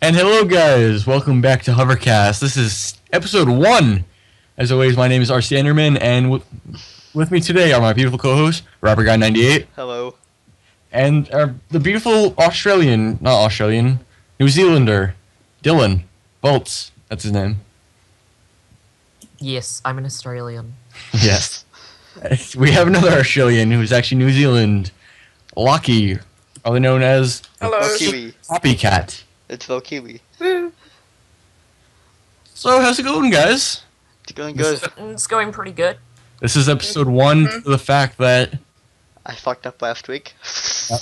And hello, guys. Welcome back to HoverCast. This is episode 1. As always, my name is RC Enderman, and with me today are my beautiful co-hosts, Rapper Guy 98. Hello. And the beautiful New Zealander, Dylan Bolts. That's his name. Yes, I'm an Australian. Yes. We have another Australian who's actually New Zealand, Lockie, otherwise known as Kiwi. Copycat. It's Kiwi. So, how's it going, guys? It's going good. It's going pretty good. This is episode 1 for the fact that... I fucked up last week. So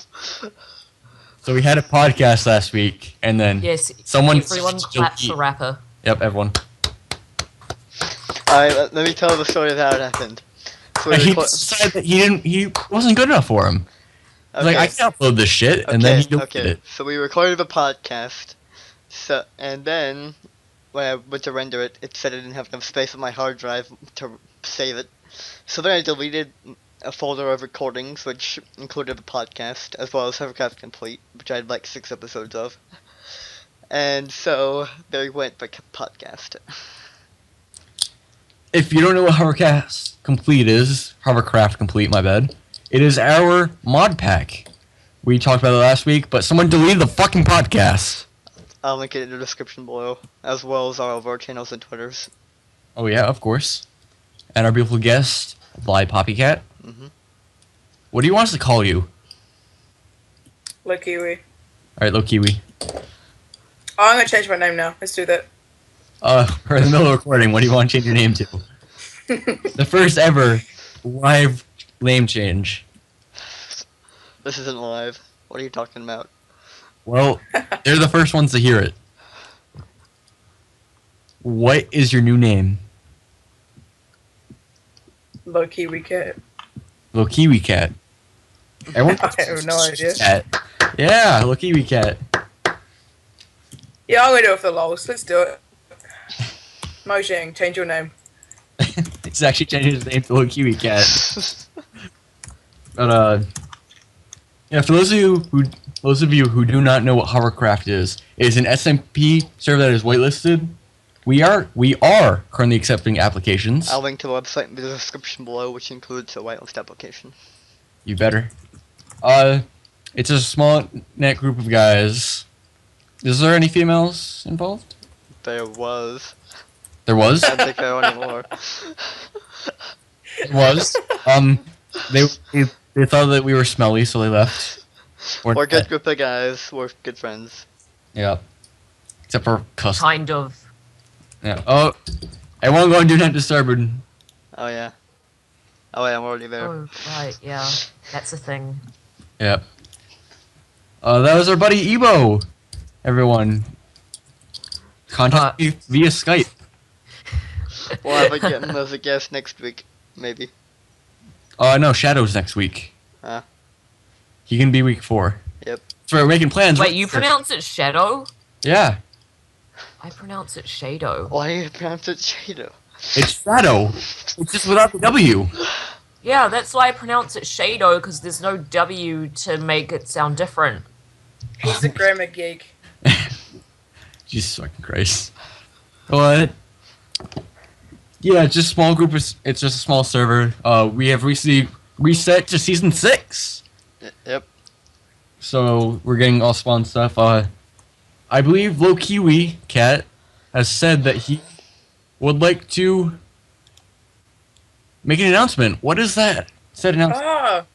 we had a podcast last week, and then Yes, someone... everyone claps for Rapper. Yep, everyone. Alright, let me tell the story of how it happened. So He decided that he wasn't good enough for him. He's like, I can't upload this shit, and then he deleted it. So we recorded a podcast, and then when I went to render it, it said I didn't have enough space on my hard drive to save it. So then I deleted a folder of recordings, which included the podcast, as well as HoverCast Complete, which I had like 6 episodes of. And so there went the podcast. If you don't know what HoverCast Complete is, Hovercraft Complete, my bad, it is our mod pack. We talked about it last week, but someone deleted the fucking podcast. I'll link it in the description below, as well as all of our channels and Twitters. Oh yeah, of course. And our beautiful guest, Bly Poppycat. Mm-hmm. What do you want us to call you? Kiwi. Alright, Kiwi. Oh, I'm gonna change my name now. Let's do that. We're in the middle of recording. What do you want to change your name to? The first ever live name change. This isn't live. What are you talking about? Well, they're the first ones to hear it. What is your new name? Kiwi cat. Kiwi Cat. Everyone I have no idea. Cat. Yeah, Kiwi Cat. Yeah, I'm gonna do it for the lols. Let's do it. Mojang, change your name. He's actually changing his name to Kiwi Cat. But yeah, for those of you who do not know what Hovercraft is, it is an SMP server that is whitelisted. We are currently accepting applications. I'll link to the website in the description below, which includes a whitelist application. You better. It's a small net group of guys. Is there any females involved? There was. There was? I don't think there are anymore. Was. They thought that we were smelly, so they left. We're a good group of guys. We're good friends. Yeah. Except for cuss. Kind of. Yeah. Oh, everyone go and do not disturb. Oh yeah. Oh yeah, I'm already there. Oh, right, yeah. That's a thing. Yep. That was our buddy Ebo. Everyone. Contact me via Skype. We'll have him as a guest next week, maybe. No, Shadow's next week. He can be week 4. Yep. So we're making plans. Wait, you pronounce it Shadow? Yeah. I pronounce it Shadow. Why do you pronounce it Shadow? It's Shadow. It's just without the W. Yeah, that's why I pronounce it Shadow, because there's no W to make it sound different. He's a grammar geek. Jesus fucking Christ. What? Yeah, it's just a small group. It's just a small server. We have recently reset to season 6. Yep. So we're getting all spawn stuff. I believe Kiwi Cat has said that he would like to make an announcement. What is that? Said announcement.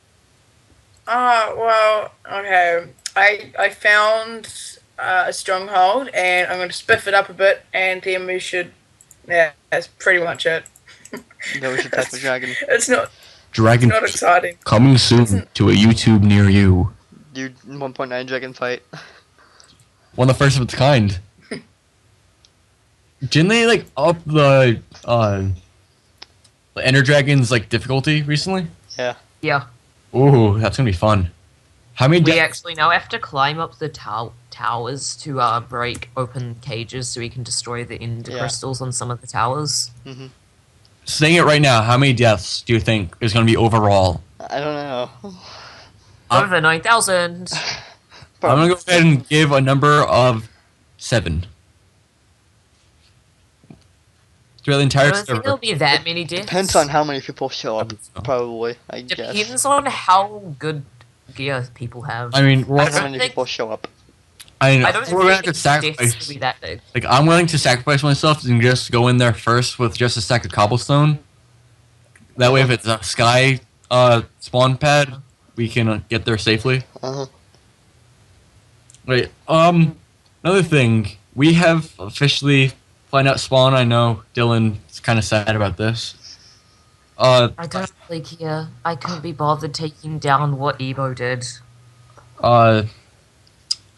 Well, okay. I found a stronghold, and I'm going to spiff it up a bit, and then we should... Yeah, that's pretty much it. Then we should type a dragon. It's not exciting. Coming soon to a YouTube near you. Dude, 1.9 dragon fight. One of the first of its kind. Didn't they like up the Ender Dragon's like difficulty recently? Yeah. Yeah. Ooh, that's gonna be fun. How many? We actually now have to climb up the towers to break open cages so we can destroy the ender crystals on some of the towers. Mm-hmm. Saying it right now, how many deaths do you think is going to be overall? I don't know. Over 9,000. I'm going to go ahead and give a number of 7. Throughout the entire I don't think server. there'll be that many deaths. Depends on how many people show up. So. Probably, I guess. Depends on how good gear people have. I mean, How don't many think- people show up? I I don't we're gonna have think to the deaths sacrifice. will be that big. Like, I'm willing to sacrifice myself and just go in there first with just a stack of cobblestone. That way, if it's a sky spawn pad, we can get there safely. Uh-huh. Wait, another thing. We have officially find out spawn. I know Dylan's kind of sad about this. I don't really care. I couldn't be bothered taking down what Ebo did.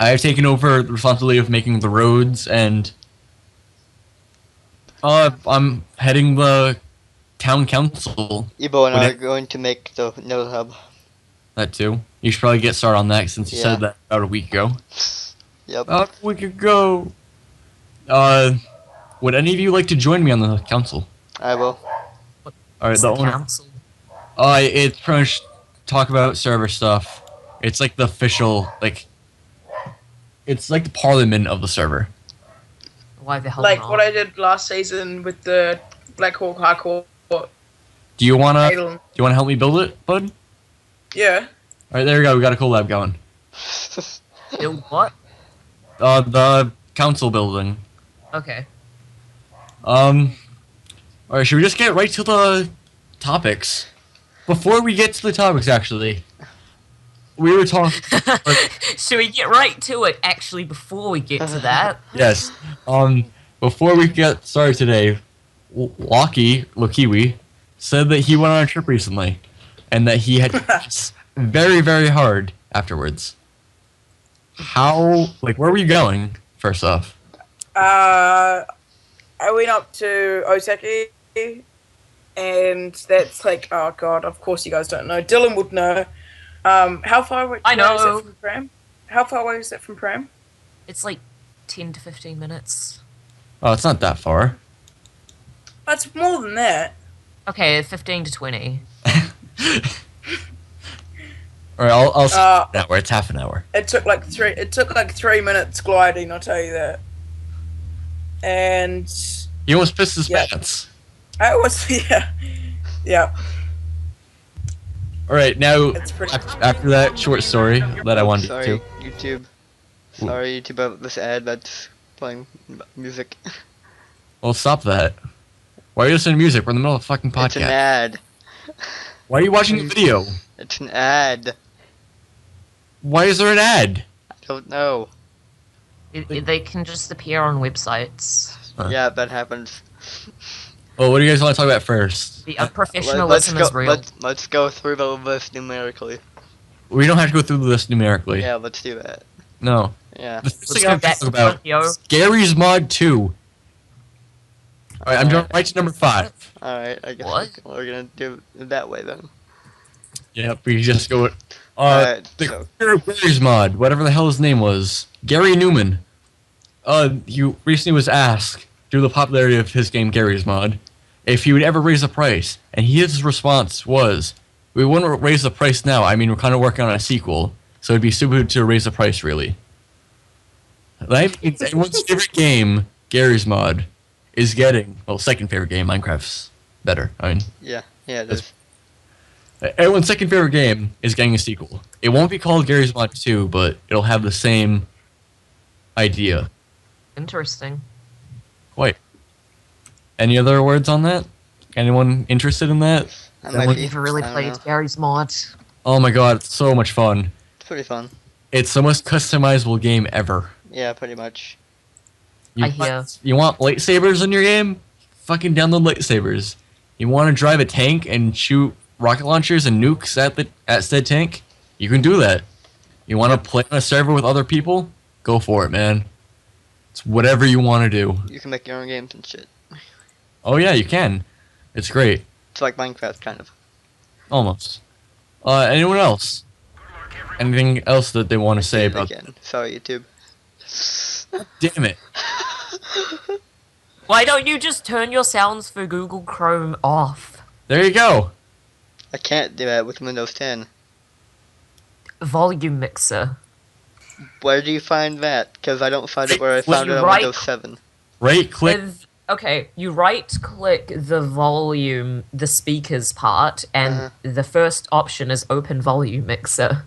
I have taken over the responsibility of making the roads, and I'm heading the town council. Ebo and Would I are it- going to make the node hub. That too. You should probably get started on that since you Yeah. said that about a week ago. Yep. A week ago. Would any of you like to join me on the council? I will. All right, the owner. Council. It's pretty much talk about server stuff. It's like the official, like, it's like the parliament of the server. Why the hell Like not? what I did last season with the Black Hawk Hardcore. Do you wanna Idle. help me build it, bud? Yeah. All right, there we go. We got a collab going. Build what? The council building. Okay. All right, should we just get right to the topics? Before we get to the topics, actually, we were talking. Should we get right to it, actually, before we get to that? Yes. Before we get started today, Lokiwi said that he went on a trip recently, and that he had very, very hard afterwards. How? Like, where were you going? First off. I went up to Osaki, and that's like, oh god, of course you guys don't know. Dylan would know. How far away I know. is that from Pram? How far away is that from Pram? It's like 10 to 15 minutes. Oh, it's not that far. That's more than that. Okay, 15 to 20. All right, I'll say Uh, an hour. It's half an hour. It took like 3 minutes gliding, I'll tell you that. And He almost pissed his Yeah. pants. I was yeah. All right, now It's pretty. after that short story that I wanted Sorry, to. YouTube. Sorry, YouTube, about this ad that's playing music. Well, stop that. Why are you listening to music? We're in the middle of a fucking It's an podcast. ad. Why are you watching a video? It's an ad. Why is there an ad? I don't know. They can just appear on websites. Huh. Yeah, that happens. Well, what do you guys want to talk about first? The Let's unprofessionalism go. is real. Let's go through the list numerically. We don't have to go through the list numerically. Yeah, let's do that. No. Yeah. The first Let's thing go I have back to talk about yo. is Gary's Mod 2. Alright, I'm jumping right to number 5. All right. I guess What? we're gonna do it that way then. Yep, we just go. Alright, The so- creator of Gary's Mod, whatever the hell his name was, Gary Newman. He recently was asked, due to the popularity of his game Gary's Mod, if he would ever raise the price, and his response was, "We wouldn't raise the price now. I mean, we're kind of working on a sequel, so it'd be stupid to raise the price, really." That means everyone's favorite game, Gary's Mod, is getting second favorite game, Minecraft's better. I mean, Yeah. Yeah. It That's- is. everyone's second favorite game is getting a sequel. It won't be called Gary's Mod 2, but it'll have the same idea. Interesting. Quite. Any other words on that? Anyone interested in that? I That might one- be. Never really I don't played know. Gary's Mod. Oh my god, it's so much fun. It's pretty fun. It's the most customizable game ever. Yeah, pretty much. You I hear. You want lightsabers in your game? Fucking download lightsabers. You want to drive a tank and shoot rocket launchers and nukes at said tank? You can do that. You want to play on a server with other people? Go for it, man. It's whatever you want to do. You can make your own games and shit. Oh yeah, you can. It's great. It's like Minecraft, kind of. Almost. Anyone else? Anything else that they want to say about? Again. Sorry, YouTube. Damn it! Why don't you just turn your sounds for Google Chrome off? There you go. I can't do that with Windows 10. Volume mixer. Where do you find that? Because I don't find it where I When found you it on right- Windows 7. Right click. Okay, you right-click the volume, the speakers part, and the first option is Open Volume Mixer.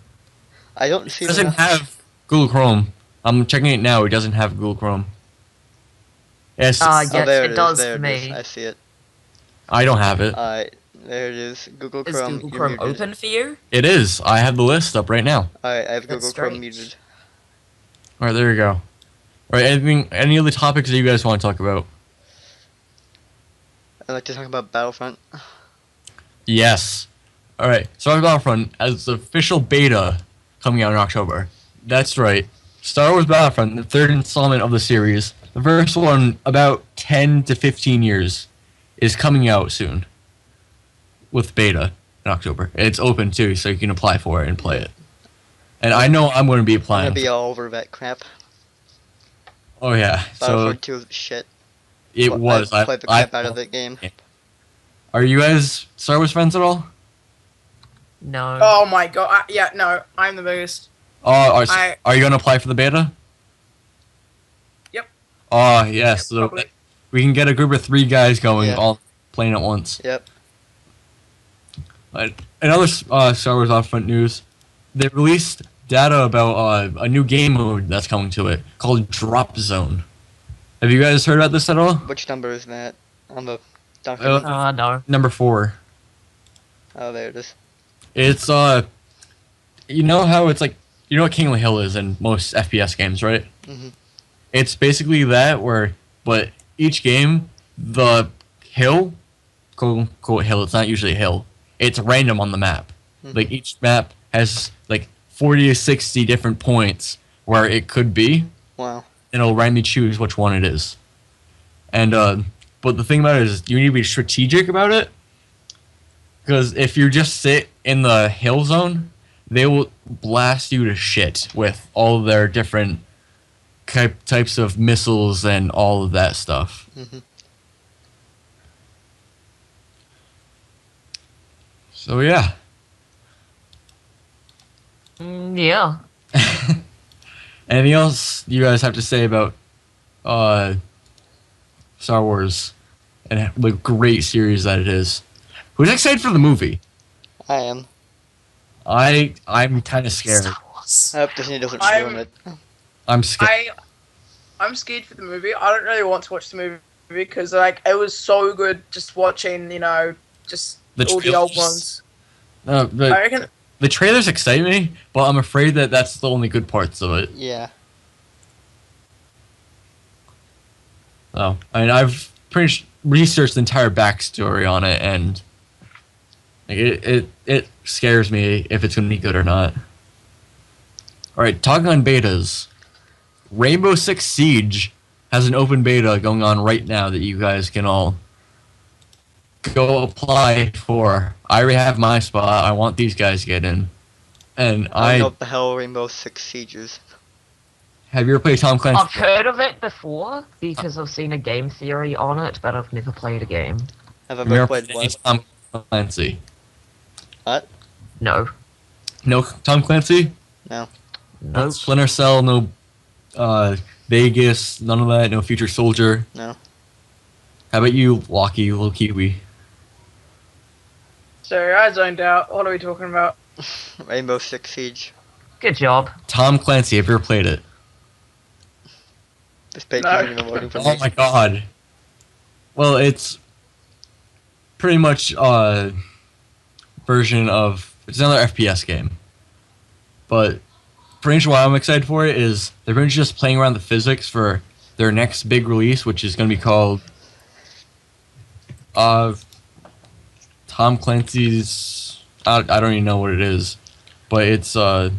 I don't see It doesn't that. have Google Chrome. I'm checking it now. It doesn't have Google Chrome. Yes, Yes, there it is, does there for it is. me. I see it. I don't have it. Alright, there it is. Google Is Chrome, Google you're Chrome muted. open for you? It is. I have the list up right now. Alright, I have That's Google Chrome strange. muted. All right, there you go. All right, any other topics that you guys want to talk about? I'd like to talk about Battlefront. Yes. All right, Star Wars Battlefront as the official beta coming out in October. That's right. Star Wars Battlefront, the third installment of the series, the first one about 10 to 15 years, is coming out soon with beta in October. And it's open too, so you can apply for it and play it. And I know I'm going to be I'm applying. gonna be all over that crap. Oh yeah, so Battlefront 2 is shit. it was. I played the crap out of that game. Are you guys Star Wars fans at all? No. Oh my god. Yeah, no, I'm the biggest. Oh, I- are you going to apply for the beta? Yep. Oh yes, so Probably. we can get a group of 3 guys going, Yeah. all playing at once. Yep. Another Star Wars Battlefront news: they released data about a new game mode that's coming to it called Drop Zone. Have you guys heard about this at all? Which number is that? On the document? No. Number 4. Oh, there it is. It's you know how it's like, you know what King of the Hill is in most FPS games, right? Mhm. It's basically that, but each game, the hill, quote unquote hill, it's not usually a hill. It's random on the map. Mhm. Like each map has like 40 to 60 different points where it could be, Wow. and it'll randomly choose which one it is. And but the thing about it is you need to be strategic about it, because if you just sit in the hill zone, they will blast you to shit with all of their different types of missiles and all of that stuff. Mhm. So yeah. Yeah. Anything else you guys have to say about Star Wars and the great series that it is? Who's excited for the movie? I am. I'm kind of scared. Star Wars. I hope Disney doesn't I'm- ruin it. I'm scared. I'm scared for the movie. I don't really want to watch the movie because like it was so good just watching, just The all the old trailers. ones. No, I the reckon the trailers excite me, but I'm afraid that that's the only good parts of it. Yeah. Oh, I mean, I've researched the entire backstory on it, and like, it scares me if it's gonna be good or not. All right, talking on betas, Rainbow Six Siege has an open beta going on right now that you guys can all go apply for. I already have my spot. I want these guys to get in, and I don't know I what the hell Rainbow Six Siege is. have you ever played Tom Clancy? I've heard of it before because I've seen a game theory on it, but I've never played a game. Have I Have you ever ever played played what? Tom Clancy? What? No. No Tom Clancy? No. No. Splinter Cell, no Vegas, none of that, no Future Soldier. No. How about you, Locky, little Kiwi? sorry, I zoned out. What are we talking about? Rainbow Six Siege. Good job. Tom Clancy, have you ever played it? This page No. isn't even loading for Oh me. my god. Well, it's pretty much version of, it's another FPS game. But pretty much why I'm excited for it is they're pretty much just playing around the physics for their next big release, which is going to be called Tom Clancy's, I don't even know what it is, but it's like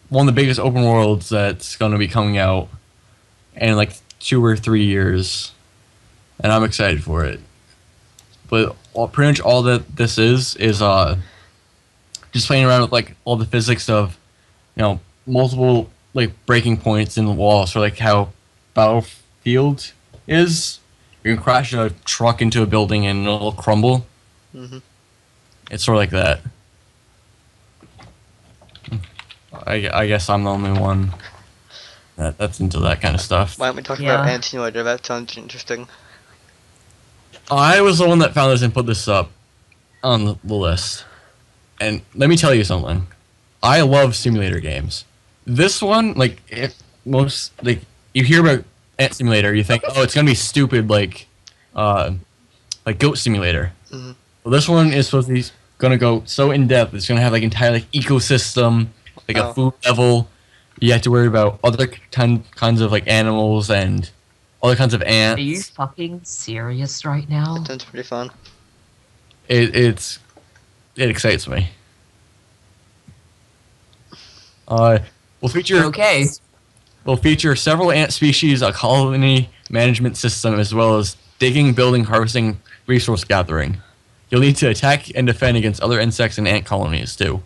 one of the biggest open worlds that's going to be coming out in like 2 or 3 years, and I'm excited for it. But pretty much all that this is just playing around with like all the physics of, multiple like breaking points in the walls, for like how Battlefield is. You can crash a truck into a building and it'll crumble. Mhm. It's sort of like that. I guess I'm the only one that's into that kind of stuff. Why don't we talk Yeah. about Ant Simulator? That sounds interesting. I was the one that found this and put this up on the list. And let me tell you something. I love simulator games. This one, like, you hear about Ant Simulator, you think, oh, it's gonna be stupid, like Goat Simulator. Mhm. Well, this one is supposed to be gonna go so in depth. It's gonna have like entire like ecosystem, like Oh. a food level. You have to worry about other kinds of like animals and other kinds of ants. Are you fucking serious right now? That sounds pretty fun. It excites me. We'll feature Okay. Will feature several ant species, a colony management system, as well as digging, building, harvesting, resource gathering. You'll need to attack and defend against other insects and ant colonies too.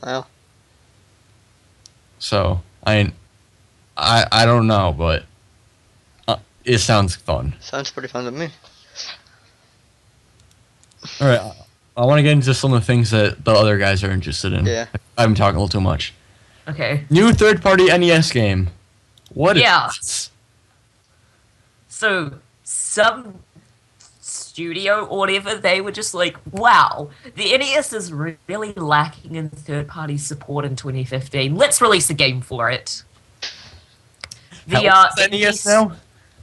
Wow. So I don't know, but it sounds fun. Sounds pretty fun to me. All right, I want to get into some of the things that the other guys are interested in. Yeah. I'm talking a little too much. Okay. New third-party NES game. What is Yeah. this? So some studio or whatever, they were just like, wow, the NES is really lacking in third-party support in 2015. Let's release a game for it. How old is the NES now?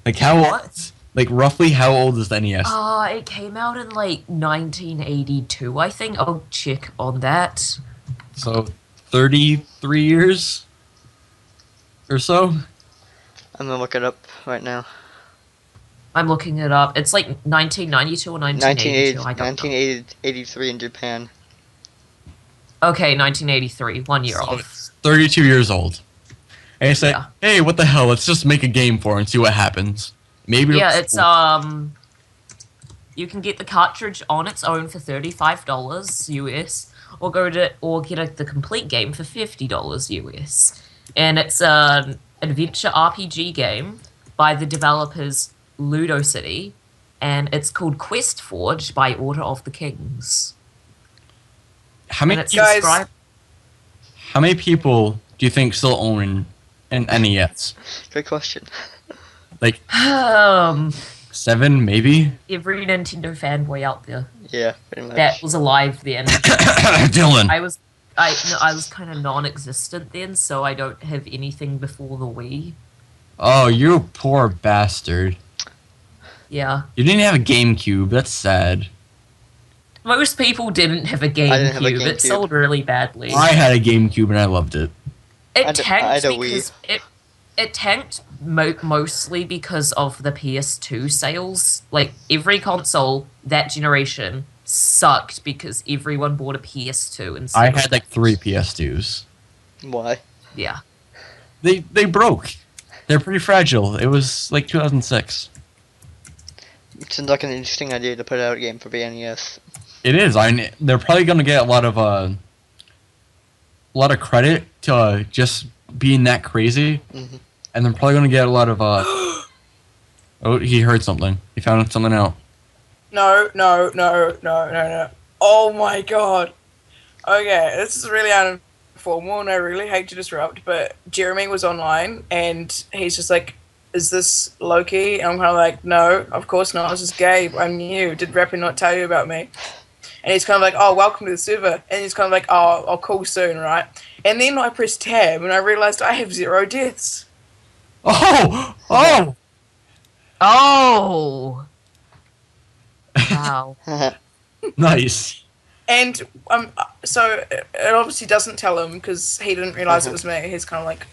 Like how What? old? Like roughly how old is the NES? It came out in like 1982, I think. I'll check on that. So 33 years or so? I'm gonna look it up right now. I'm looking it up. It's like 1992 or 1982. I don't know. 1983 in Japan. Okay, 1983. 1 year So old. it's 32 years old. And you say, Yeah. hey, what the hell? Let's just make a game for it and see what happens. Maybe Yeah, it's you can get the cartridge on its own for $35 US, or get the complete game for $50 US. And it's an adventure RPG game by the developers Ludo City, and it's called Quest Forge by Order of the Kings. how And many it's Guys- described. how many people do you think still own an NES? Good question. Like 7 maybe? Every Nintendo fanboy out there Yeah, pretty much. that was alive then. Dylan. I was kind of non-existent then, so I don't have anything before the Wii. Oh, you poor bastard. Yeah, You didn't have a GameCube. That's sad. most people didn't have a didn't have a GameCube. It GameCube. sold really badly. I had a GameCube and I loved it. It I tanked had a Wii. because it tanked mostly because of the PS2 sales. Like every console that generation sucked because everyone bought a PS2 and I had like 3 PS2s. Why? yeah. They broke. They're pretty fragile. It was like 2006. It seems like an interesting idea to put out a game for the NES. It is. They're probably gonna get a lot of credit to just being that crazy, Mhm. and they're probably gonna get a lot of Oh, he heard something. He found something out. No. Oh my god. Okay, this is really uninformal and I really hate to disrupt, but Jeremy was online and he's just like, is this Loki? And I'm kind of like, no, of course not. This is Gabe. I'm new. Did Rapper not tell you about me? And he's kind of like, oh, welcome to the server. And he's kind of like, oh, I'll call soon, right? And then I pressed tab and I realized I have 0 deaths. Oh! Oh! Oh. Wow. Nice. And so it obviously doesn't tell him because he didn't realize it was me. He's kind of like,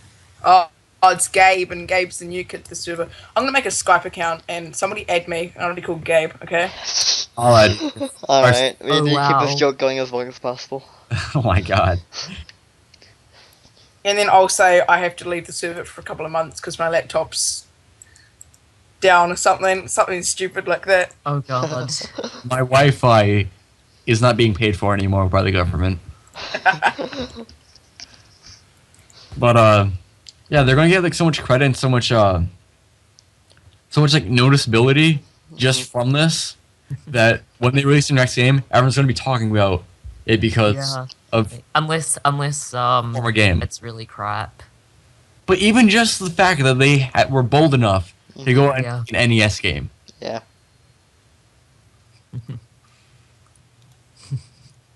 oh, it's Gabe, and Gabe's the new kid to the server. I'm gonna make a Skype account and somebody add me. I'm gonna be called Gabe, okay? Alright. Alright, we Oh, need to keep wow. this joke going as long as possible. Oh my god. And then I'll say I have to leave the server for a couple of months because my laptop's down or something stupid like that. Oh god. My Wi-Fi is not being paid for anymore by the government. But yeah, they're gonna get like so much credit and so much like noticeability just from this that when they release their next game, everyone's gonna be talking about it because Yeah. of Unless former game. it's really crap. But even just the fact that they were bold enough to go on Yeah. an NES game. Yeah.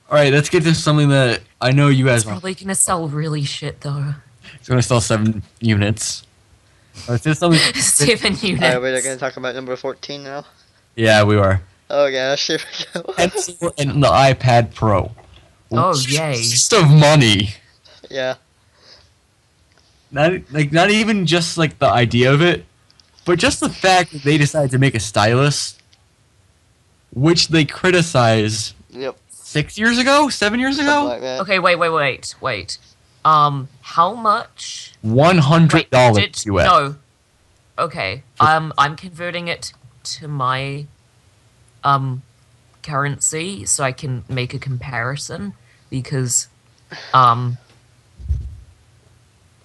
All right, let's get to something that I know you guys It's want. probably gonna sell really shit though. It's going to sell 7 units. Let's do something. 7 units. Alright, we're gonna talk about number 14 now. Yeah, we are. Oh gosh, here we go. Pencil and the iPad Pro. Oh, yay. Waste of money. Yeah. Not even just like the idea of it, but just the fact that they decided to make a stylus, which they criticized Yep. 6 years ago, 7 years Something ago. like that. Okay, wait. How much? $100 US. No. Okay. I'm converting it to my currency so I can make a comparison because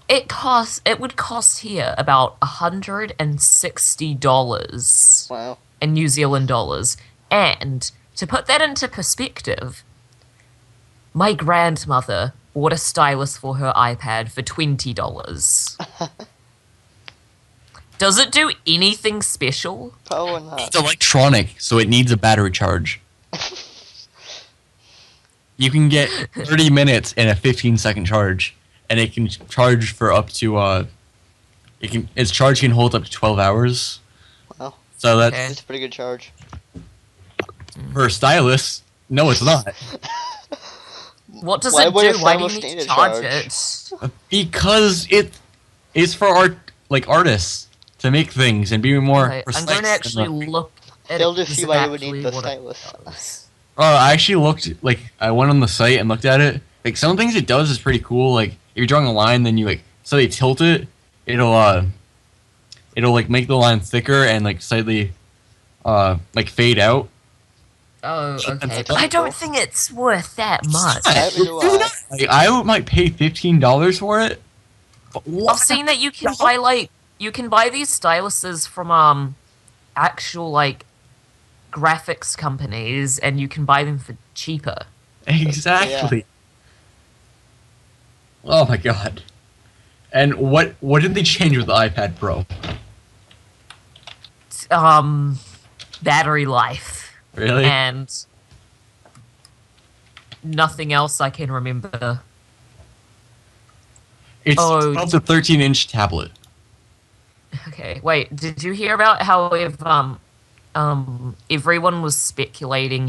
it would cost here about $160 Wow. in New Zealand dollars. And to put that into perspective, my grandmother bought a stylus for her iPad for $20. Does it do anything special? Probably not. It's electronic, so it needs a battery charge. You can get 30 minutes in a 15-second charge, and it can charge for up to its charge can hold up to 12 hours. Wow. So that's Okay. It's a pretty good charge. for a stylus. No, it's not. What does Why it would do? a Why do you stylus need need to a charge charge? it? Because it is for artists to make things and be more Okay, precise. I'm going to actually look at They'll it. just This see is why you would actually need the what it stylus. does. I actually looked, I went on the site and looked at it. Like, some things it does is pretty cool. Like, if you're drawing a line, then you, so they tilt it, it'll make the line thicker and, slightly, fade out. Oh, okay. That's But I don't cool. think it's worth that much. Neither do I. I might pay $15 for it. But what? I've seen that you can buy these styluses from actual graphics companies and you can buy them for cheaper. Exactly. Oh my god. And what did they change with the iPad Pro? Battery life Really? and nothing else I can remember. It's oh. 12 to 13-inch tablet. Okay, wait, did you hear about how everyone was speculating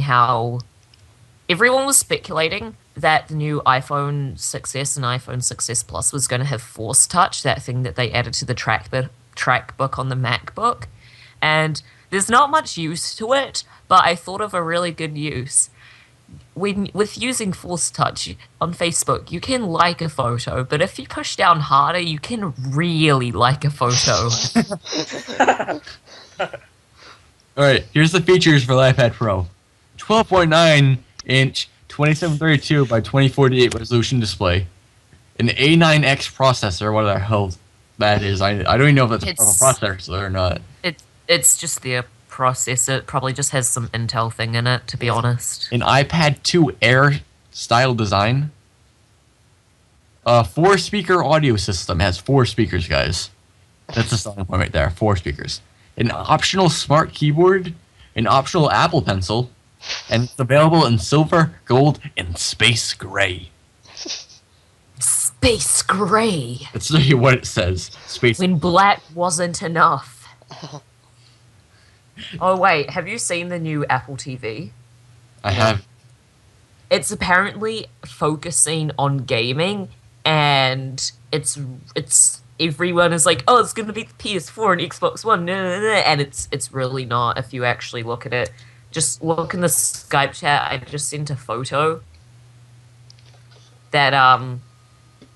that the new iPhone 6s and iPhone 6s Plus was going to have Force Touch, that thing that they added to the trackbook on the MacBook. And there's not much use to it, but I thought of a really good use. With using Force Touch on Facebook, you can like a photo, but if you push down harder, you can really like a photo. Alright, here's the features for the iPad Pro. 12.9-inch 2732 by 2048 resolution display. An A9X processor, what the hell that is. I don't even know if that's a It's- processor or not. It's just their processor. It probably just has some Intel thing in it, to be honest. An iPad 2 Air style design. A 4-speaker audio system. It has 4 speakers, guys. That's the selling point right there. 4 speakers. An optional smart keyboard. An optional Apple Pencil. And it's available in silver, gold, and space gray. Space gray. That's really what it says. Space. When black wasn't enough. Oh wait, have you seen the new Apple TV? I have. It's apparently focusing on gaming, and it's everyone is like, oh, it's gonna be the PS4 and Xbox One, and it's really not. If you actually look at it, just look in the Skype chat. I just sent a photo that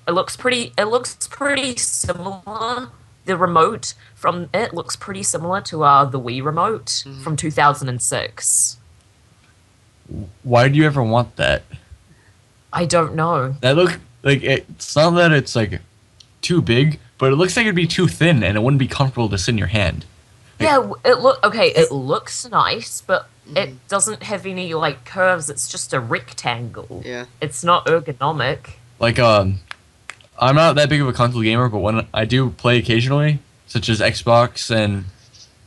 it looks pretty similar. The remote from it looks pretty similar to the Wii remote from 2006. Why do you ever want that? I don't know. That look like it's not that it's too big, but it looks like it'd be too thin and it wouldn't be comfortable to sit in your hand. Yeah, it looks nice, but it doesn't have any like curves. It's just a rectangle. Yeah. It's not ergonomic. Like, I'm not that big of a console gamer, but when I do play occasionally, such as Xbox and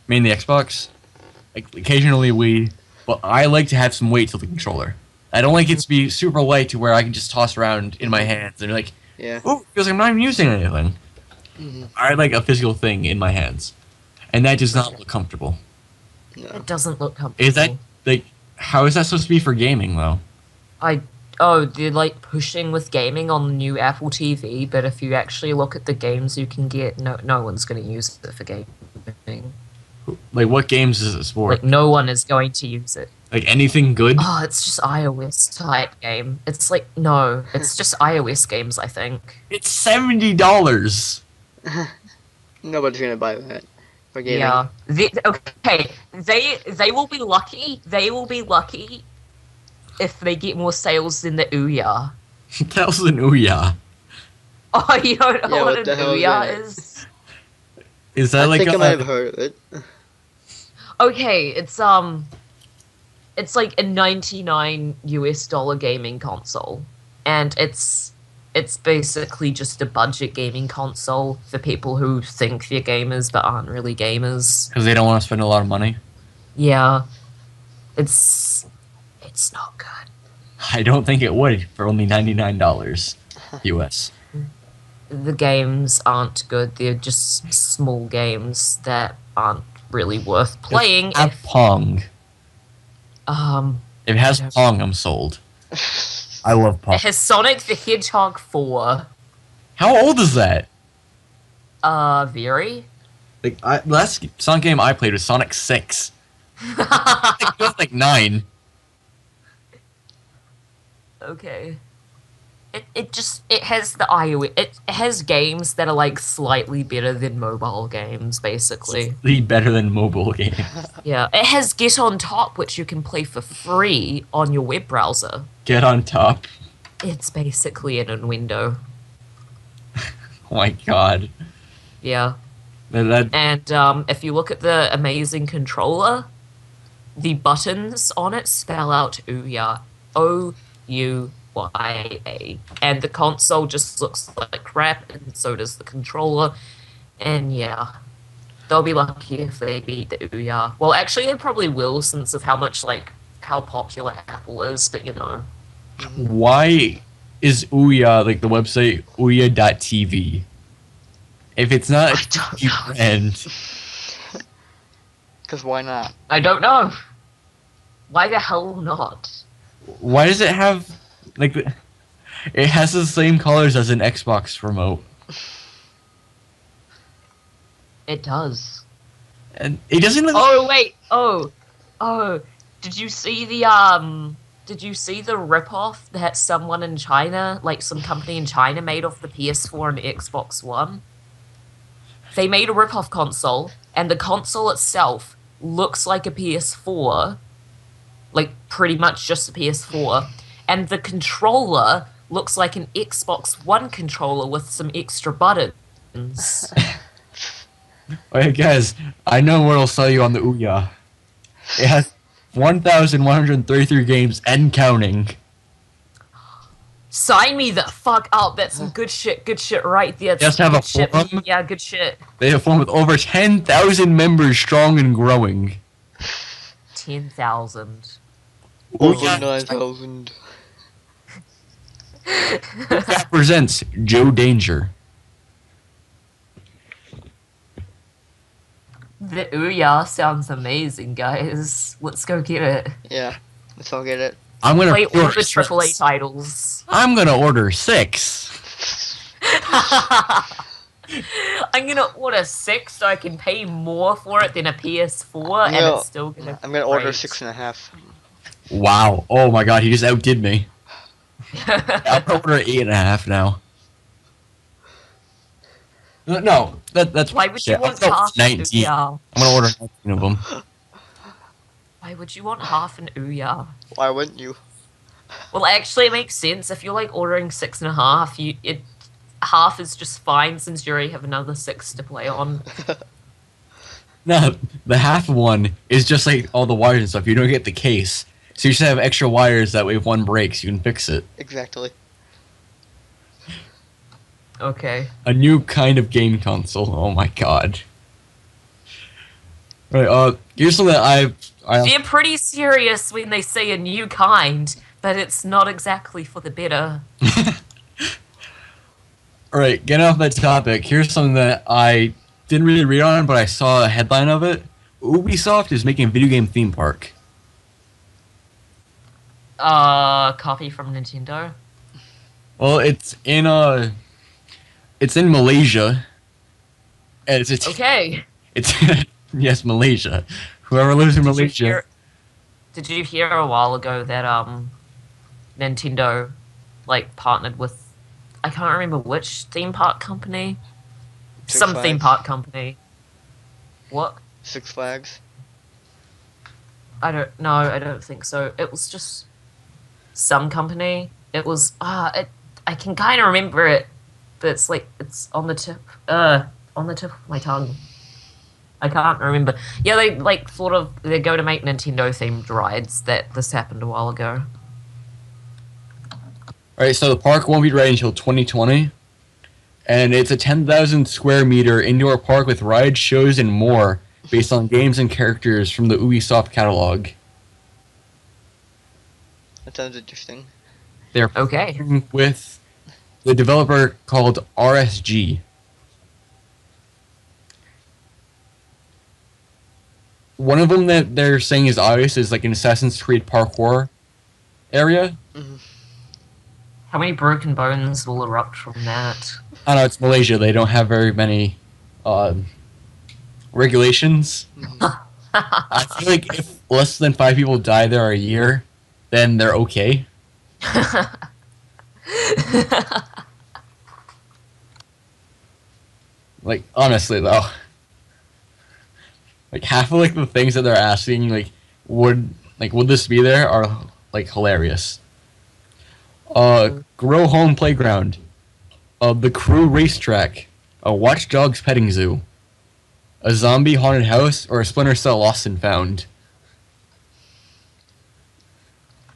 mainly Xbox, like occasionally Wii, but I like to have some weight to the controller. I don't like it to be super light to where I can just toss around in my hands and be like, Yeah. oh, feels like I'm not even using anything. I like a physical thing in my hands, and that does not look comfortable. No. It doesn't look comfortable. Is that like how is that supposed to be for gaming though? They're like pushing with gaming on the new Apple TV, but if you actually look at the games you can get, no one's going to use it for gaming. Like what games is it for? Like no one is going to use it. Like anything good? Oh, it's just iOS type game. It's like no, it's just iOS games. I think. It's $70. Nobody's gonna buy that for gaming. Yeah. They will be lucky. They will be lucky if they get more sales than the Ouya. That was an Ouya. Oh, you don't know Yeah, what what an the hell is Ouya that? is? Is that I like think I a, might have heard of it. Okay, it's like a $99 gaming console, and it's basically just a budget gaming console for people who think they're gamers but aren't really gamers. because they don't want to spend a lot of money? Yeah, it's not good. I don't think it would for only $99 US. The games aren't good. They're just small games that aren't really worth playing. Have Pong. Um, If it has Pong, I'm sold. I love Pong. it has Sonic the Hedgehog 4. How old is that? Very. Like the last Sonic game I played was Sonic 6. It was like 9. Okay. It has the iOS. It has games that are like slightly better than mobile games, basically. Slightly better than mobile games. Yeah. It has Get on Top, which you can play for free on your web browser. Get on top. It's basically an innuendo. Oh my god. Yeah. That And if you look at the amazing controller, the buttons on it spell out Ouya. Ouya. And the console just looks like crap, and so does the controller. And yeah, they'll be lucky if they beat the Ouya. Well, actually, they probably will, since of how popular Apple is. But you know, why is Ouya like the website Ouya.tv? If it's not a TV brand, Because why not? I don't know. Why the hell not? why does it have like it has the same colors as an Xbox remote? It does. And it doesn't look Oh wait. Oh. Did you see the ripoff that someone in China, like some company in China, made off the PS4 and Xbox One? They made a ripoff console, and the console itself looks like a PS4, like pretty much just a PS4, and the controller looks like an Xbox One controller with some extra buttons. Alright guys, I know what'll sell you on the Ouya. It has 1,133 games and counting. Sign me the fuck up. That's some good shit right there. Just have a Good shit. forum? Yeah, good shit. They have formed with over 10,000 members strong and growing. 10,000. Over Ouya 9,000. presents Joe Danger. The Ouya sounds amazing, guys. Let's go get it. Yeah, let's all get it. I'm gonna Play all order the six. AAA titles. I'm gonna order 6. I'm gonna order 6 so I can pay more for it than a PS4, and No, it's still gonna. I'm gonna order great. 6.5. Wow. Oh my god, he just outdid me. I'm gonna order 8.5 now. No, that's Why would you shit. want I'm gonna half order an 19. Ouya? I'm gonna order 19 of them. Why would you want half an Ouya? Why wouldn't you? Well, actually, it makes sense. If you're like ordering 6.5, half is just fine since you already have another 6 to play on. No, the half one is just like all the wires and stuff. You don't get the case. So you should have extra wires that way if one breaks, you can fix it. Exactly. Okay. A new kind of game console. Oh my god. Right, here's something that They're pretty serious when they say a new kind, but it's not exactly for the better. Alright, getting off that topic, here's something that I didn't really read on, but I saw a headline of it. Ubisoft is making a video game theme park. Copy from Nintendo. Well, it's in Malaysia. And it's Okay. It's yes, Malaysia. Whoever lives in Malaysia. Did you hear a while ago that Nintendo like partnered with, I can't remember which theme park company? Six Some Flags. theme park company. What? Six Flags. I don't think so. It was just some company. It was I can kind of remember it, but it's like it's on the tip of my tongue. I can't remember. Yeah, they like they're going to make Nintendo themed rides. That this happened a while ago. Alright, so the park won't be ready until 2020. And it's a 10,000 square meter indoor park with rides, shows, and more based on games and characters from the Ubisoft catalog. That sounds interesting. They're Okay. partnering with the developer called RSG. One of them that they're saying is obvious is like an Assassin's Creed parkour area. Mhm. How many broken bones will erupt from that? I know it's Malaysia. They don't have very many regulations. I feel like if less than 5 people die there a year, then they're okay. Like honestly though, like half of like the things that they're asking, would this be there, are like hilarious. Grow Home Playground, the Crew Racetrack, a Watch Dogs petting zoo, a zombie haunted house, or a Splinter Cell Lost and Found.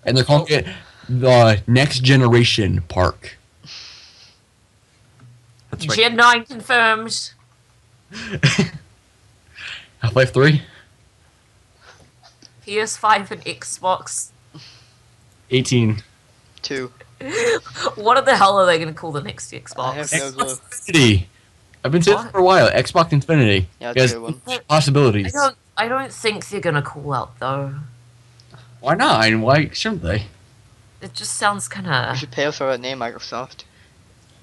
And they're calling it the Next Generation Park. That's right. Gen 9 confirmed. Half-Life 3? PS5 and Xbox. 18. 2. What the hell are they going to call the next I Xbox? have no clue. Xbox Infinity. I've been saying What? this for a while. Xbox Infinity. Yeah, It that's has a good one. possibilities. I don't think they're going to call out though. Why not? And why shouldn't they? It just sounds kind You of should pay us for that name, Microsoft.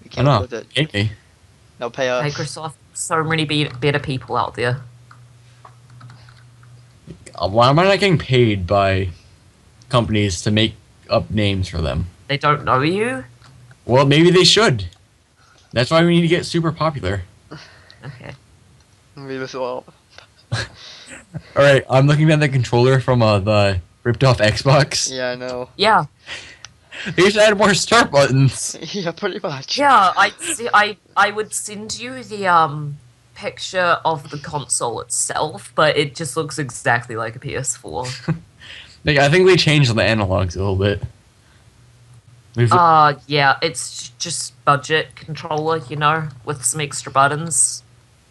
We I can't know. with it. Hate me. No, pay us. Microsoft. So many better people out there. Why am I not getting paid by companies to make up names for them? They don't know you. Well, maybe they should. That's why we need to get super popular. Okay. Leave us all. Alright, I'm looking at the controller from the ripped off Xbox. Yeah, I know. Yeah. They should add more start buttons. Yeah, pretty much. Yeah. I would send you the picture of the console itself, but it just looks exactly like a PS4. Like, I think they changed the analogs a little bit. Yeah, it's just budget controller, you know, with some extra buttons.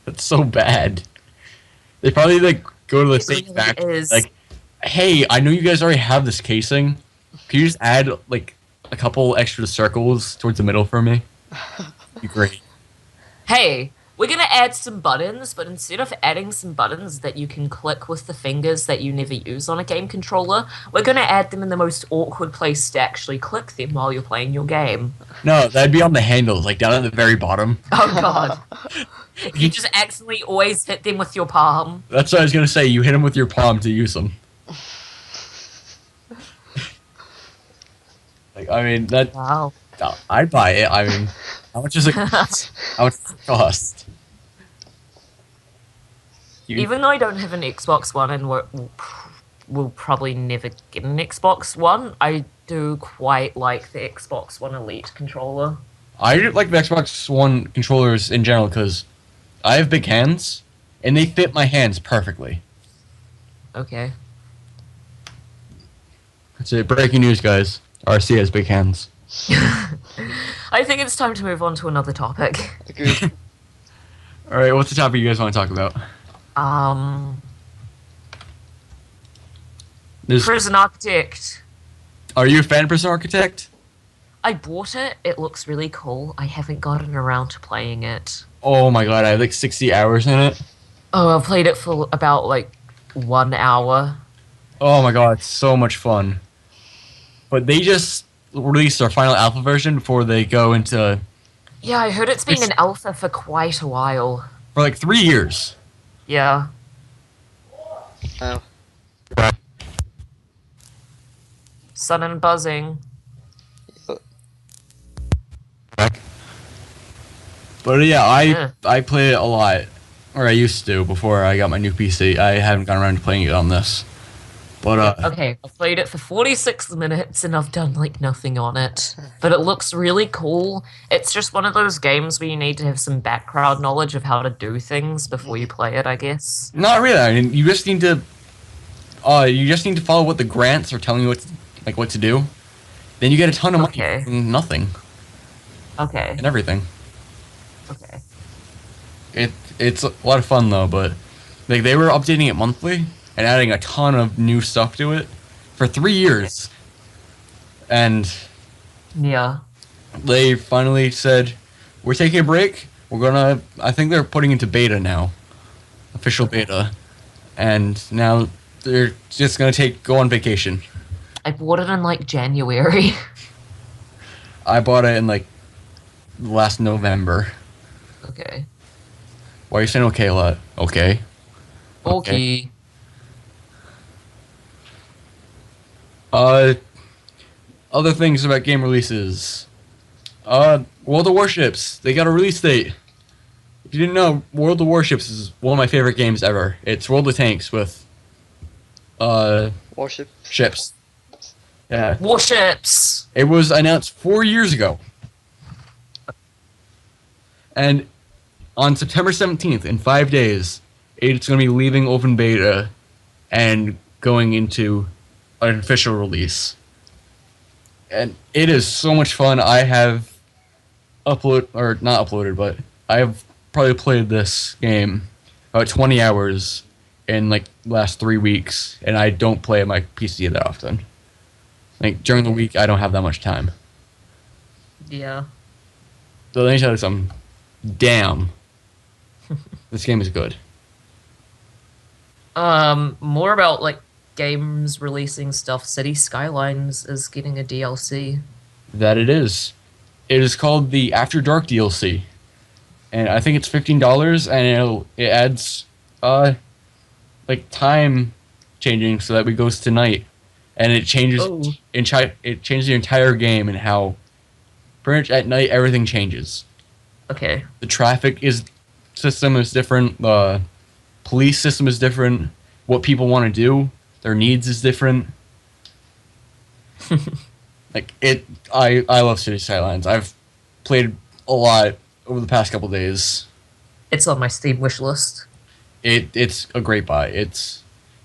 That's so bad. They probably go to the It same really back is. hey, I know you guys already have this casing. Can you just add a couple extra circles towards the middle for me? Be great. Hey, we're gonna add some buttons, but instead of adding some buttons that you can click with the fingers that you never use on a game controller, we're gonna add them in the most awkward place to actually click them while you're playing your game. No, that'd be on the handles, down at the very bottom. Oh god. You just accidentally always hit them with your palm. That's what I was gonna say. You hit them with your palm to use them. I mean that. Wow. I'd buy it. I mean, how much is it? How much does it cost? Even though I don't have an Xbox One and will probably never get an Xbox One, I do quite like the Xbox One Elite controller. I like the Xbox One controllers in general because I have big hands, and they fit my hands perfectly. Okay. That's it. Breaking news, guys. RC has big hands. I think it's time to move on to another topic. Agreed. All right, what's the topic you guys want to talk about? Prison Architect. Are you a fan of Prison Architect? I bought it. It looks really cool. I haven't gotten around to playing it. Oh my god, I have like 60 hours in it. Oh, I've played it for about like 1 hour. Oh my god, it's so much fun. But they just released their final alpha version before they go into... Yeah, I heard it's been in alpha for quite a while. For like 3 years. Yeah. Oh. Sudden buzzing. But yeah, Yeah. I play it a lot. Or I used to before I got my new PC. I haven't gotten around to playing it on this. But Okay, I've played it for 46 minutes and I've done like nothing on it. But it looks really cool. It's just one of those games where you need to have some background knowledge of how to do things before you play it, I guess. not really. I mean, you just need to follow what the grants are telling you what to do. Then you get a ton of money Okay. from nothing Okay. and everything. Okay. It's a lot of fun though, but like they were updating it monthly and adding a ton of new stuff to it for 3 years. And Yeah. they finally said, we're taking a break. I think they're putting into beta now. Official beta. And now they're just gonna go on vacation. I bought it in like January. I bought it in like last November. Okay. Why are you saying okay a lot? Okay. Okay. Other things about game releases. World of Warships. They got a release date. If you didn't know, World of Warships is one of my favorite games ever. It's World of Tanks with Warship. ships. Yeah. Warships! It was announced 4 years ago. And on September 17th, in 5 days, it's going to be leaving open beta and going into an official release. And it is so much fun. I have not uploaded, but I have probably played this game about 20 hours in like the last 3 weeks, and I don't play my PC that often. Like during the week, I don't have that much time. Yeah. So let me tell you something. Damn. This game is good. More about like games releasing stuff. City Skylines is getting a DLC. That it is. It is called the After Dark DLC. And I think it's $15, and it adds like time changing so that it goes to night. And it changes it changes the entire game and how pretty much at night everything changes. Okay. The traffic system is different, the police system is different, what people want to do, their needs is different. I love City Skylines. I've played a lot over the past couple days. It's on my Steam wish list. It's a great buy.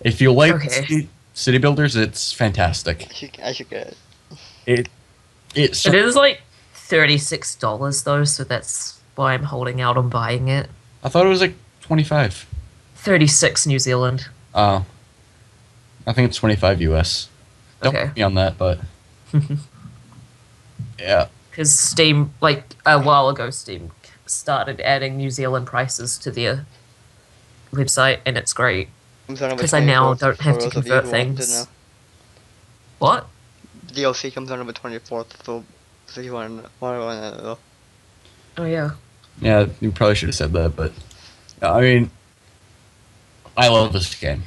If you like Okay. city builders, it's fantastic. I should get it. It's It is like $36 though, so that's why I'm holding out on buying it. I thought it was like 25. 36 New Zealand. Oh. I think it's 25 US. Don't Okay. quote me on that, but yeah. Because Steam, like a while ago, Steam started adding New Zealand prices to their website, and it's great. Because I now don't have to convert things. What? DLC comes out on the 24th, so if you want to know. Oh yeah. Yeah, you probably should have said that, but I mean, I love this game.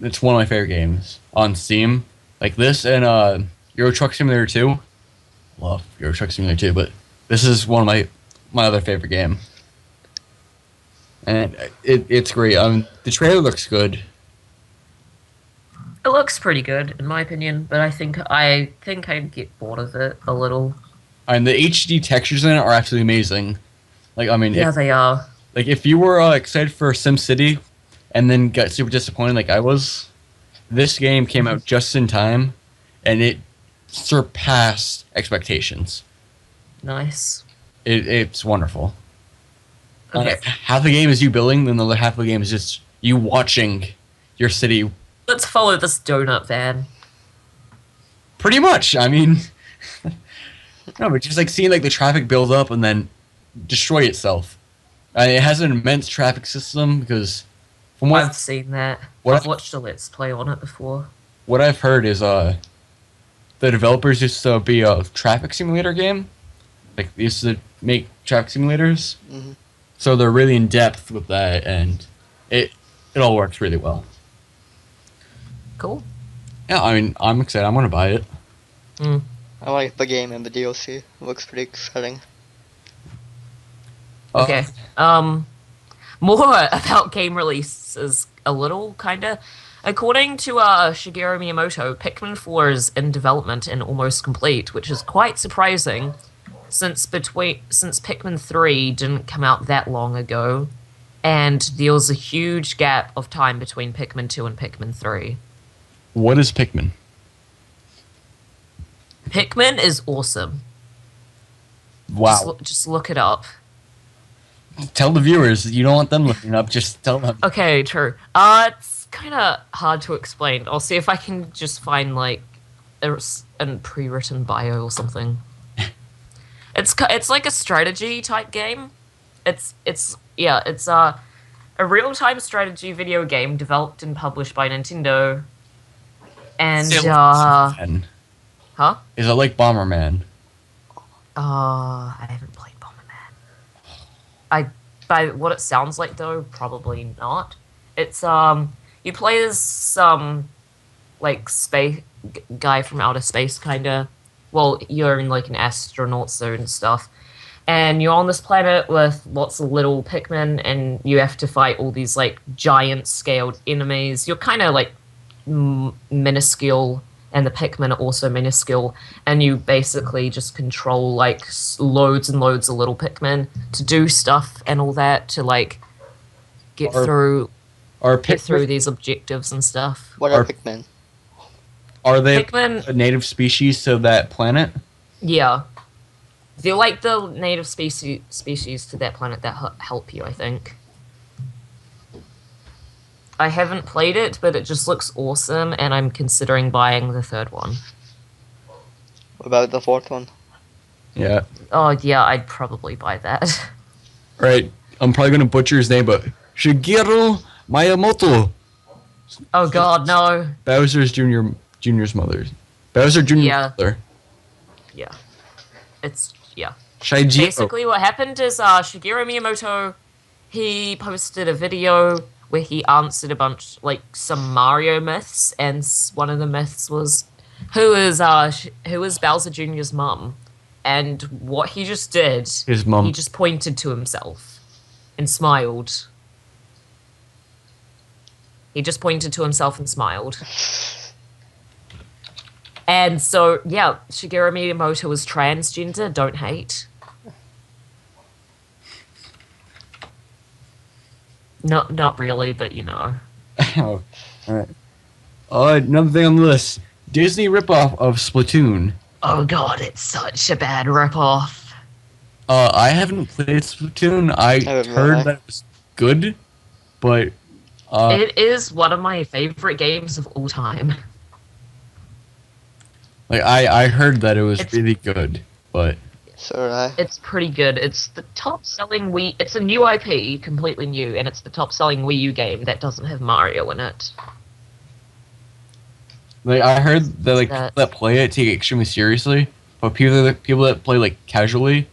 It's one of my favorite games on Steam. Like this and Euro Truck Simulator 2. Love Euro Truck Simulator 2, but this is one of my other favorite game. And it's great. The trailer looks good. It looks pretty good, in my opinion, but I think I'd get bored of it a little. And the HD textures in it are absolutely amazing. Like, I mean, Yeah, they are. if you were excited for SimCity and then got super disappointed like I was. This game came out just in time, and it surpassed expectations. Nice. It's wonderful. Okay. Half the game is you building, then the other half of the game is just you watching your city. Let's follow this donut van. Pretty much. I mean, no, but just like seeing like the traffic build up and then destroy itself. It has an immense traffic system because from what I've seen that. what I've I- watched a Let's Play on it before. what I've heard is the developers used to be a traffic simulator game. Like they used to make traffic simulators. Mhm. So they're really in depth with that, and it all works really well. Cool. Yeah, I mean, I'm excited. I'm gonna buy it. I like the game and the DLC. It looks pretty exciting. Okay. More about game releases a little, kinda. According to Shigeru Miyamoto, Pikmin 4 is in development and almost complete, which is quite surprising, since Pikmin 3 didn't come out that long ago, and there was a huge gap of time between Pikmin 2 and Pikmin 3. What is Pikmin? Pikmin is awesome. Wow. Just look it up. Tell the viewers. You don't want them looking up. Just tell them. Okay, true. It's kind of hard to explain. I'll see if I can just find like a pre-written bio or something. It's like a strategy type game. It's a real-time strategy video game developed and published by Nintendo. And And huh? is it like Bomberman? I haven't played Bomberman. By what it sounds like though, probably not. It's you play as some like space guy from outer space kinda. Well, you're in like an astronaut suit and stuff. And you're on this planet with lots of little Pikmin, and you have to fight all these like giant scaled enemies. You're kind of like minuscule, and the Pikmin are also minuscule, and you basically just control like loads and loads of little Pikmin to do stuff and all that to like get through these objectives and stuff. What are Pikmin? Are they Pikmin, a native species to that planet? yeah, they're like the native species to that planet that help you, I think. I haven't played it, but it just looks awesome, and I'm considering buying the third one. What about the fourth one? Yeah. Oh, yeah, I'd probably buy that. Right. I'm probably gonna butcher his name, but Shigeru Miyamoto. Oh god, no. Junior's mother. Bowser Junior's Yeah. mother. Yeah. It's, yeah. Shaijiro. Basically, what happened is Shigeru Miyamoto, he posted a video where he answered some Mario myths, and one of the myths was, who is Bowser Jr.'s mum? And what he just did, His mum. he just pointed to himself and smiled. He just pointed to himself and smiled. And so, yeah, Shigeru Miyamoto was transgender, don't hate. Not really, but you know. Oh, alright. Another thing on the list. Disney ripoff of Splatoon. Oh god, it's such a bad ripoff. I haven't played Splatoon. I haven't heard really. that it was good, but It is one of my favorite games of all time. like I heard that it was It's- really good, but So did I. It's pretty good. It's the top-selling Wii... It's a new IP, completely new, and it's the top-selling Wii U game that doesn't have Mario in it. like I heard that like That- people that play it take it extremely seriously, but people that play like casually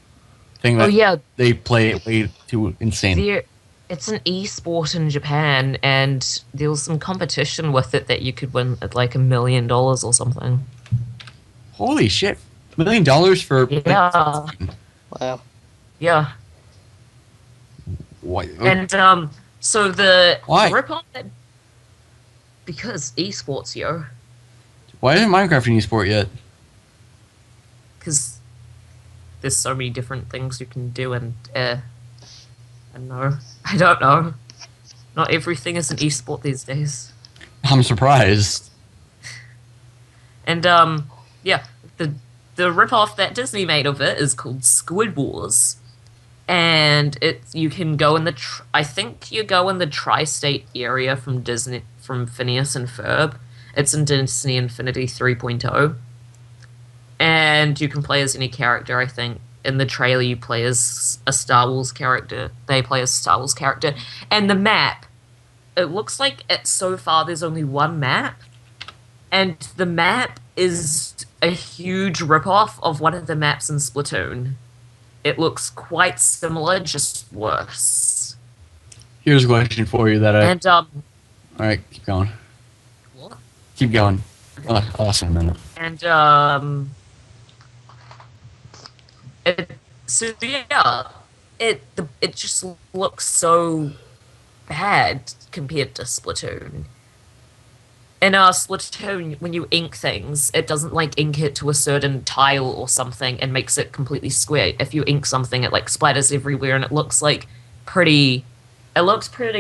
think Oh that yeah, they play it way too insane. it's an e-sport in Japan, and there was some competition with it that you could win at like $1 million or something. Holy shit! $1 million for Yeah, Wow. yeah. What? And so the Why? rip-off that... Because esports, yo. Why isn't Minecraft an esport yet? Because there's so many different things you can do, and I don't know. Not everything is an esport these days. I'm surprised. And yeah, the ripoff that Disney made of it is called Squid Wars, and you can go in the I think you go in the tri-state area from Phineas and Ferb. It's in Disney Infinity 3.0, and you can play as any character. I think in the trailer you play as a Star Wars character. They play as a Star Wars character, and the map. It looks like so far there's only one map, and the map is a huge ripoff of one of the maps in Splatoon. It looks quite similar, just worse. Here's a question for you that I... And, Alright, keep going. what? Keep going. Oh, awesome, man. And, so yeah, it just looks so bad compared to Splatoon. In Splatoon, when you ink things, it doesn't like ink it to a certain tile or something and makes it completely square. If you ink something, it like splatters everywhere and it looks pretty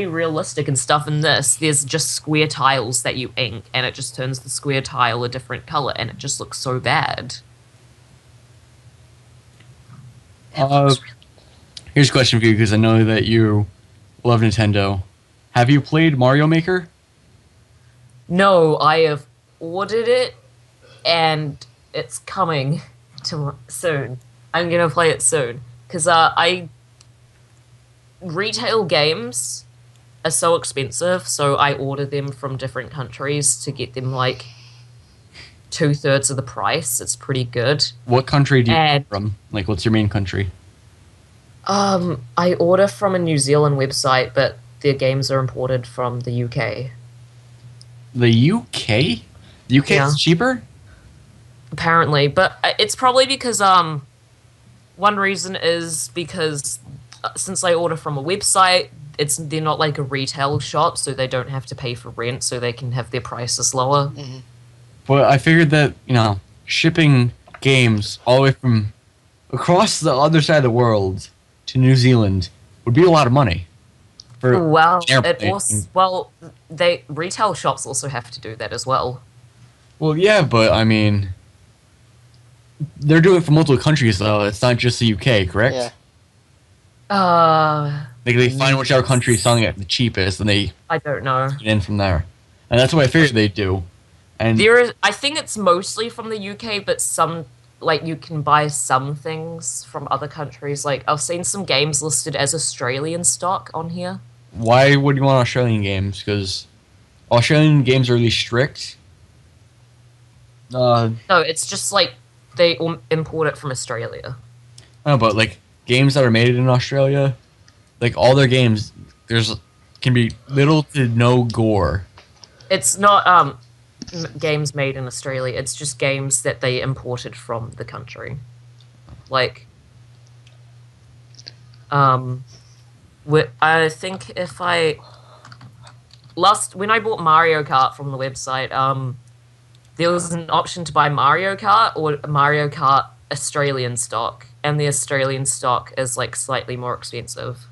realistic and stuff. In this, there's just square tiles that you ink and it just turns the square tile a different color and it just looks so bad. Here's a question for you because I know that you love Nintendo. Have you played Mario Maker? No, I have ordered it, and it's coming soon. I'm gonna play it soon because retail games are so expensive, so I order them from different countries to get them like 2/3 of the price. It's pretty good. What country do you order from? Like, what's your main country? I order from a New Zealand website, but their games are imported from the UK. The UK? The UK is cheaper? Apparently, but it's probably because one reason is because since I order from a website, they're not like a retail shop, so they don't have to pay for rent, so they can have their prices lower. Mm-hmm. But I figured that, shipping games all the way from across the other side of the world to New Zealand would be a lot of money. Retail shops also have to do that as well. Well, yeah, but I mean, they're doing it for multiple countries, though. It's not just the UK, correct? Yeah. They find whichever country is selling it the cheapest, and they I don't know. get in from there, and that's what I figured they'd do. And I think it's mostly from the UK, but some you can buy some things from other countries. Like I've seen some games listed as Australian stock on here. Why would you want Australian games? Because Australian games are really strict. No, it's just like they import it from Australia. I don't know, but games that are made in Australia, all their games, can be little to no gore. It's not games made in Australia. It's just games that they imported from the country. I think when I bought Mario Kart from the website, there was an option to buy Mario Kart or Mario Kart Australian stock, and the Australian stock is slightly more expensive.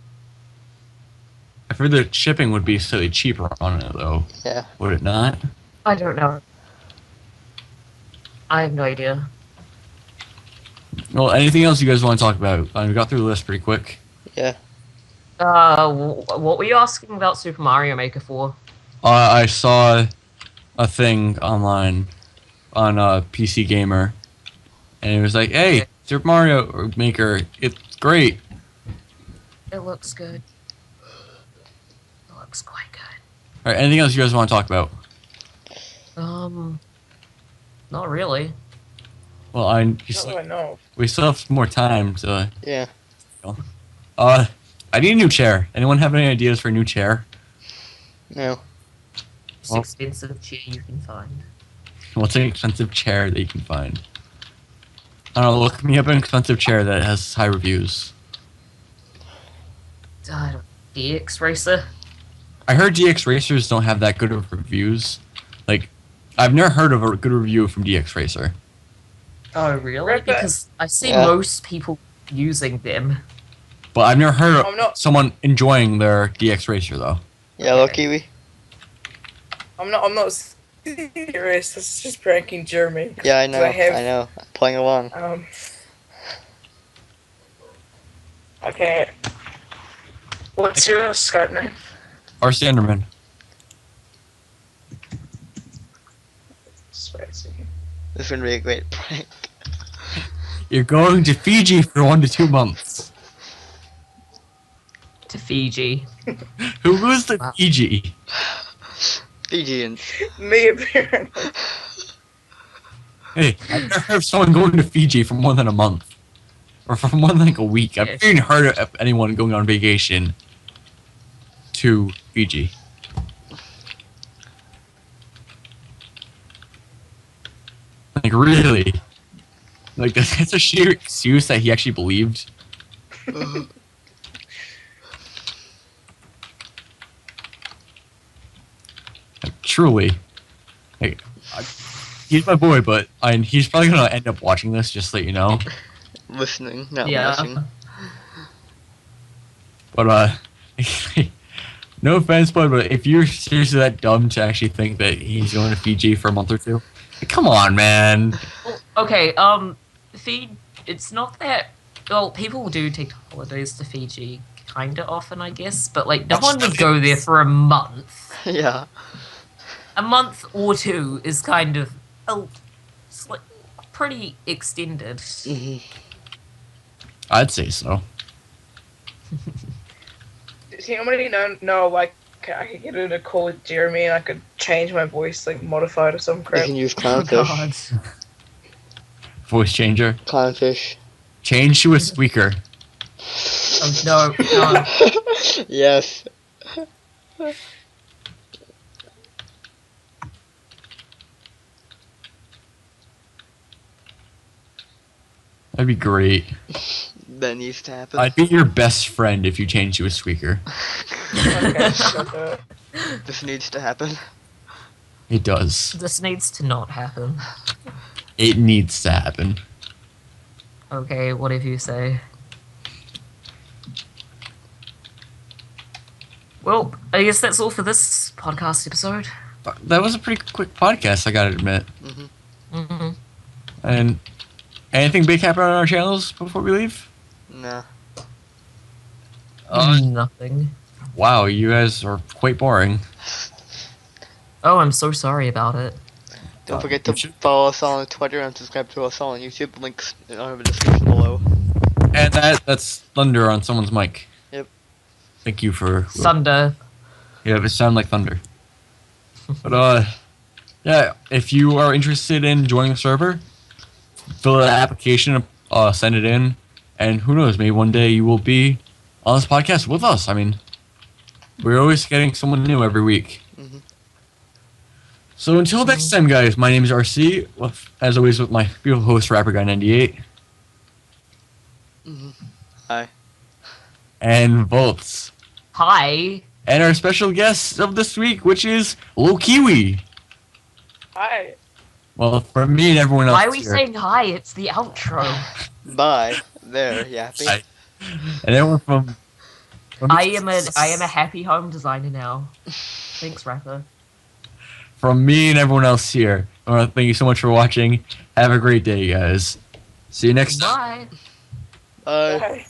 I figured the shipping would be slightly cheaper on it, though. Yeah. Would it not? I don't know. I have no idea. Well, anything else you guys want to talk about? We got through the list pretty quick. Yeah. What were you asking about Super Mario Maker for? I saw a thing online on PC Gamer, and it was like, "Hey, Super Mario Maker, it's great." It looks good. It looks quite good. All right, anything else you guys want to talk about? Not really. Well, we still have some more time to. Yeah. I need a new chair. Anyone have any ideas for a new chair? No. Most expensive chair you can find. What's an expensive chair that you can find? I don't know, look me up an expensive chair that has high reviews. DX Racer? I heard DX Racers don't have that good of reviews. I've never heard of a good review from DX Racer. Oh, really? Right, but- Because I see most people using them. But I've never heard of someone enjoying their DX Racer, though. Yellow Okay. kiwi. I'm not serious. It's just pranking Jeremy. Yeah, I know. I have- I know. I'm playing along. Okay. What's your Skype name? R.C. Enderman. Spicy. This is gonna be a great prank. You're going to Fiji for 1 to 2 months. To Fiji. Who goes to Wow. Fiji? Fijians. Me apparently. Hey, I've never heard of someone going to Fiji for more than a month. Or for more than like a week. I've never even heard of anyone going on vacation to Fiji. Like, really? Like, that's a sheer excuse that he actually believed. Like, truly. Like, he's my boy, but he's probably gonna end up watching this, just so you know. Listening, not Yeah. watching. But, no offense, bud, but if you're seriously that dumb to actually think that he's going to Fiji for a month or two, come on, man. Well, okay, Fiji, it's not that... Well, people do take holidays to Fiji kinda often, I guess, but, like, no one would go there for a month. Yeah. A month or two is kind of... it's like pretty extended. Mhm. I'd say so. Does anybody know like I could get in a call with Jeremy and I could change my voice, like modify it or some You crap? can use Oh, clownfish. God. Voice changer. Clownfish. Change to a squeaker. Oh, no, no. Yes. That'd be great. That needs to happen. I'd be your best friend if you changed to a squeaker. Okay, so do it. This needs to happen. It does. This needs to not happen. It needs to happen. Okay, whatever you say. Well, I guess that's all for this podcast episode. That was a pretty quick podcast, I gotta admit. Mm-hmm. And anything big happen on our channels before we leave? No. Nothing. Wow, you guys are quite boring. Oh, I'm so sorry about it. Don't Uh, forget to you should- follow us on Twitter and subscribe to us on YouTube. Links are in the description below. And that's thunder on someone's mic. Yep. Thank you for... Thunder. Yeah, it sounded like thunder. But, yeah, if you are interested in joining the server, fill out an application, send it in, and who knows, maybe one day you will be on this podcast with us. I mean, we're always getting someone new every week. Mhm. So until next time, guys, my name is RC, as always with my beautiful host, Rapper Guy 98, Hi. and Volts. Hi. And our special guest of this week, which is Low Kiwi. Hi. Well, from me and everyone else Why are we here. saying hi? It's the outro. Bye. There, Yappy. Hi. And everyone from I am a happy home designer now. Thanks, Rapper. from me and everyone else here, I want to thank you so much for watching. Have a great day, guys. See you next time. Bye. Bye. Bye.